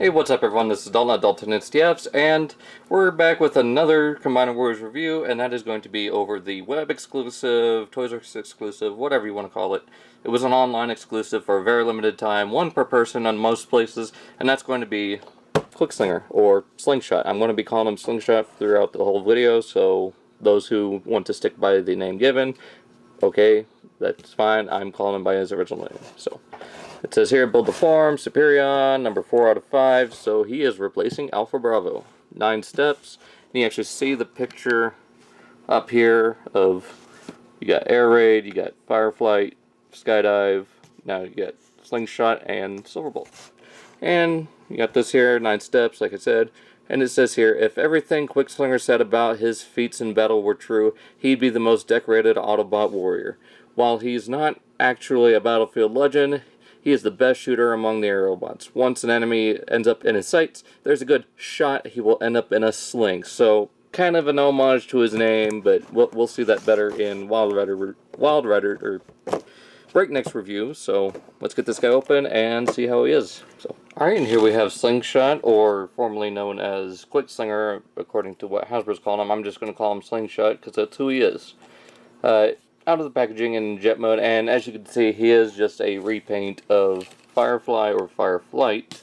Hey, what's up everyone, this is Dalton at Dalton STFs, and we're back with another Combined Warriors review, and that is going to be over the web exclusive, Toys R Us exclusive, whatever you want to call it. It was an online exclusive for a very limited time, one per person on most places, and that's going to be Quickslinger, or Slingshot. I'm going to be calling him Slingshot throughout the whole video, so those who want to stick by the name given, okay, that's fine. I'm calling him by his original name, so... It says here, build the farm, Superion, number 4 out of 5, so he is replacing Alpha Bravo. 9 steps, and you actually see the picture up here of, you got Air Raid, you got Fireflight, Skydive, now you got Slingshot and Silverbolt. And you got this here, 9 steps, like I said, and it says here, if everything Quickslinger said about his feats in battle were true, he'd be the most decorated Autobot warrior. While he's not actually a battlefield legend, he is the best shooter among the aerial bots. Once an enemy ends up in his sights, there's a good shot he will end up in a sling. So, kind of an homage to his name, but we'll see that better in Wild Rider or Breakneck's review. So, let's get this guy open and see how he is. So, alright, and here we have Slingshot, or formerly known as Quickslinger, according to what Hasbro's calling him. I'm just going to call him Slingshot, because that's who he is. Out of the packaging in jet mode, and as you can see, he is just a repaint of Firefly or Fireflight.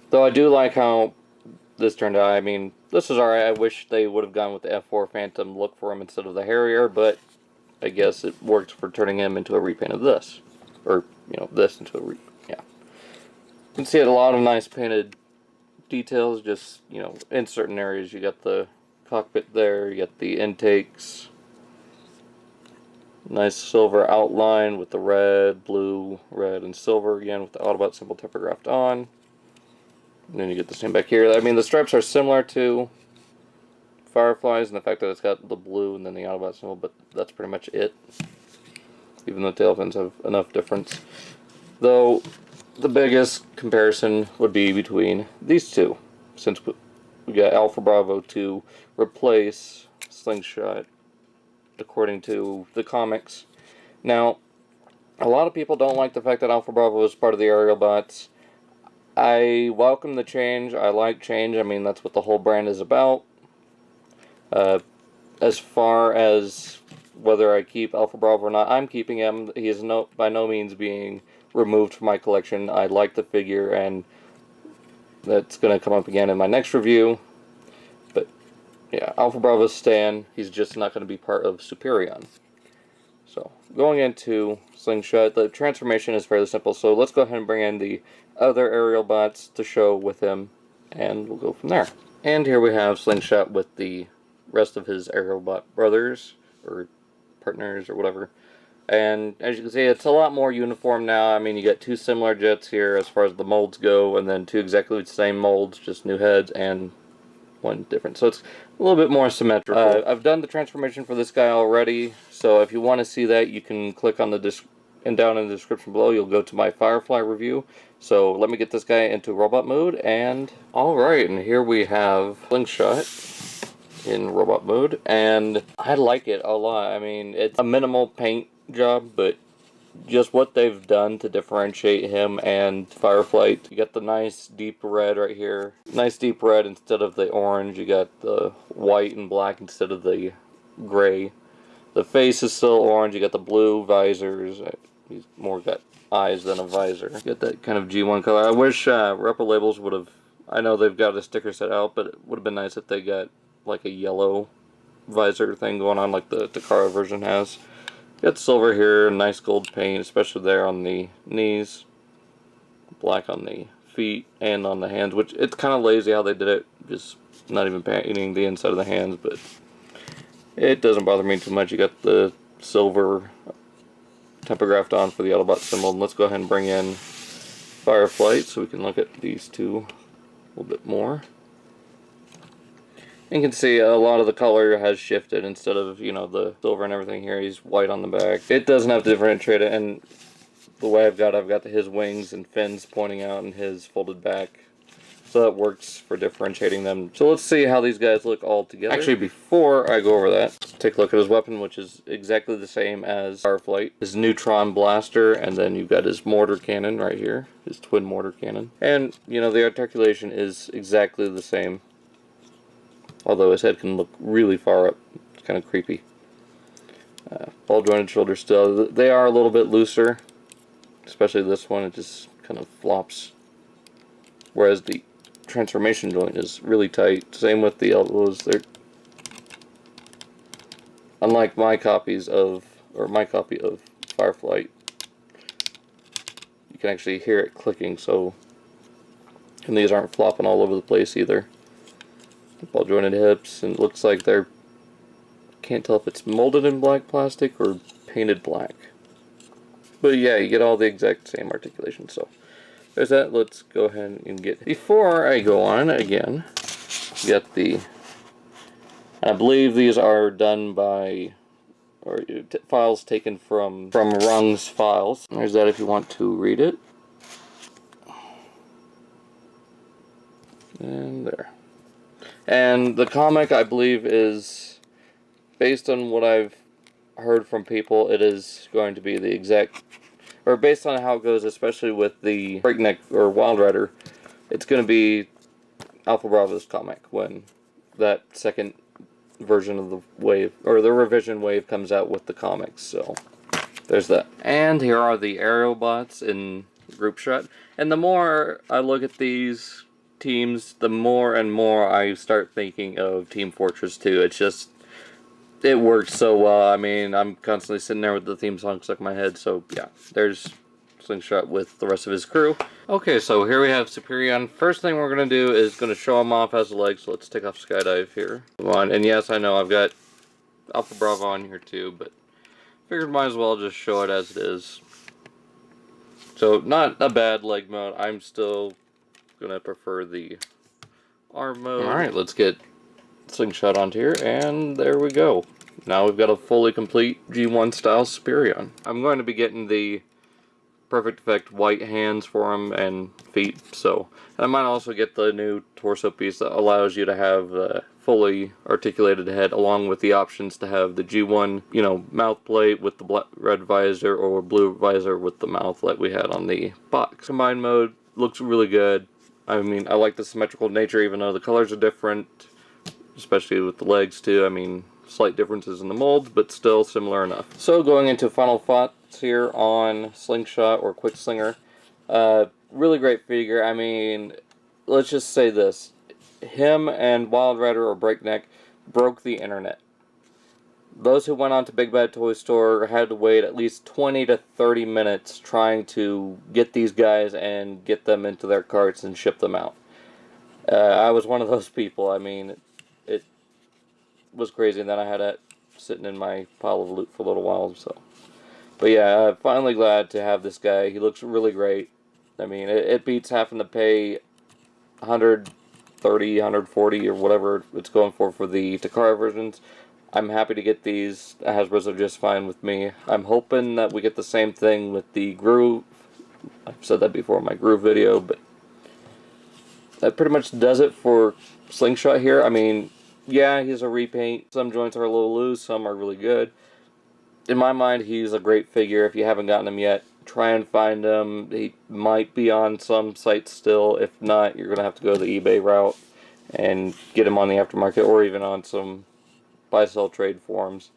Though I do like how this turned out. I mean, this is alright. I wish they would have gone with the F4 Phantom look for him instead of the Harrier, but I guess it works for turning him into a repaint of this. Or, you know, this into a repaint. Yeah. You can see a lot of nice painted details, just, you know, in certain areas. You got the cockpit there, you got the intakes. Nice silver outline with the red, blue, red, and silver again with the Autobot symbol typographed on. And then you get the same back here. I mean, the stripes are similar to Fireflies in the fact that it's got the blue and then the Autobot symbol, but that's pretty much it. Even though tail fins have enough difference. Though, the biggest comparison would be between these two, since we got Alpha Bravo to replace Slingshot, according to the comics. Now, a lot of people don't like the fact that Alpha Bravo is part of the aerial bots. I welcome the change. I like change. I mean, that's what the whole brand is about. As far as whether I keep Alpha Bravo or not, I'm keeping him. He is by no means being removed from my collection. I like the figure, and that's going to come up again in my next review. Yeah, Alpha Bravo's Stan, he's just not going to be part of Superion. So, going into Slingshot, the transformation is fairly simple, so let's go ahead and bring in the other aerial bots to show with him, and we'll go from there. And here we have Slingshot with the rest of his aerial bot brothers, or partners, or whatever. And as you can see, it's a lot more uniform now. I mean, you get 2 similar jets here as far as the molds go, and then 2 exactly the same molds, just new heads and 1 different. So it's a little bit more symmetrical. I've done the transformation for this guy already, so if you want to see that, you can click on the down in the description below. You'll go to my Firefly review. So let me get this guy into robot mode, and alright, and here we have Slingshot in robot mode, and I like it a lot. I mean, it's a minimal paint job, but just what they've done to differentiate him and Fireflight. You got the nice deep red right here. Nice deep red instead of the orange. You got the white and black instead of the gray. The face is still orange. You got the blue visors. He's more got eyes than a visor. You got that kind of G1 color. I wish Repo Labels would have... I know they've got a sticker set out, but it would have been nice if they got like a yellow visor thing going on like the Takara version has. Got silver here, nice gold paint, especially there on the knees. Black on the feet and on the hands, which it's kind of lazy how they did it. Just not even painting the inside of the hands, but it doesn't bother me too much. You got the silver typographed on for the Autobot symbol. And let's go ahead and bring in Fireflight so we can look at these two a little bit more. You can see a lot of the color has shifted. Instead of, you know, the silver and everything here, he's white on the back. It doesn't have to differentiate it, and the way I've got his wings and fins pointing out and his folded back. So that works for differentiating them. So let's see how these guys look all together. Actually, before I go over that, let's take a look at his weapon, which is exactly the same as Fireflight. His neutron blaster, and then you've got his mortar cannon right here. His twin mortar cannon. And, you know, the articulation is exactly the same. Although his head can look really far up. It's kind of creepy. Ball jointed shoulders still. They are a little bit looser. Especially this one, it just kind of flops. Whereas the transformation joint is really tight. Same with the elbows. They're unlike my copy of Fireflight. You can actually hear it clicking, so and these aren't flopping all over the place either. Ball jointed hips, and it looks like they're, can't tell if it's molded in black plastic or painted black. But yeah, you get all the exact same articulation, so there's that. Let's go ahead and get... Before I go on, again, get the... I believe these are done by... or files taken from Rung's files. There's that if you want to read it. And there. And the comic, I believe, is... based on what I've heard from people, it is going to be the exact... or based on how it goes, especially with the Breakneck or Wild Rider, it's going to be Alpha Bravo's comic when that second version of the wave, or the revision wave, comes out with the comics. So there's that. And here are the aerial bots in group shot. And the more I look at these teams, the more and more I start thinking of Team Fortress 2. It's just... it works so well. I mean, I'm constantly sitting there with the theme song stuck in my head, so yeah, there's Slingshot with the rest of his crew. Okay, so here we have Superion. First thing we're going to do is going to show him off as a leg, so let's take off Skydive here. Come on, and yes, I know I've got Alpha Bravo on here too, but figured might as well just show it as it is. So, not a bad leg mode. I'm still going to prefer the arm mode. Alright, let's get Slingshot onto here, and there we go. Now we've got a fully complete G1 style Superion. I'm going to be getting the Perfect Effect white hands for him and feet, so and I might also get the new torso piece that allows you to have a fully articulated head, along with the options to have the G1, you know, mouth plate with the red visor or blue visor with the mouth like we had on the box. Combined mode looks really good. I mean, I like the symmetrical nature, even though the colors are different. Especially with the legs too. I mean, slight differences in the molds, but still similar enough. So going into final thoughts here on Slingshot or Quickslinger. Really great figure. I mean, let's just say this. Him and Wild Rider or Breakneck broke the internet. Those who went on to Big Bad Toy Store had to wait at least 20 to 30 minutes trying to get these guys and get them into their carts and ship them out. I was one of those people. I mean, it was crazy, and then I had it sitting in my pile of loot for a little while. So, but yeah, I'm finally glad to have this guy. He looks really great. I mean, it beats having to pay 130, 140, or whatever it's going for the Takara versions. I'm happy to get these. Hasbro's are just fine with me. I'm hoping that we get the same thing with the Groove. I've said that before in my Groove video, but that pretty much does it for Slingshot here. I mean, yeah, he's a repaint. Some joints are a little loose, some are really good. In my mind, he's a great figure. If you haven't gotten him yet, try and find him. He might be on some sites still. If not, you're going to have to go the eBay route and get him on the aftermarket, or even on some buy-sell trade forums.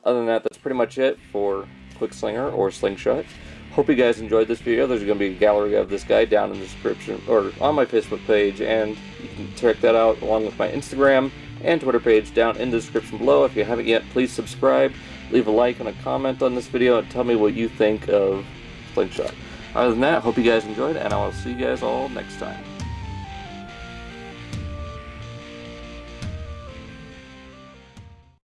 Other than that, that's pretty much it for Quickslinger or Slingshot. Hope you guys enjoyed this video. There's going to be a gallery of this guy down in the description, or on my Facebook page, and you can check that out along with my Instagram and Twitter page down in the description below. If you haven't yet, please subscribe, leave a like and a comment on this video, and tell me what you think of Slingshot. Other than that, hope you guys enjoyed, and I will see you guys all next time.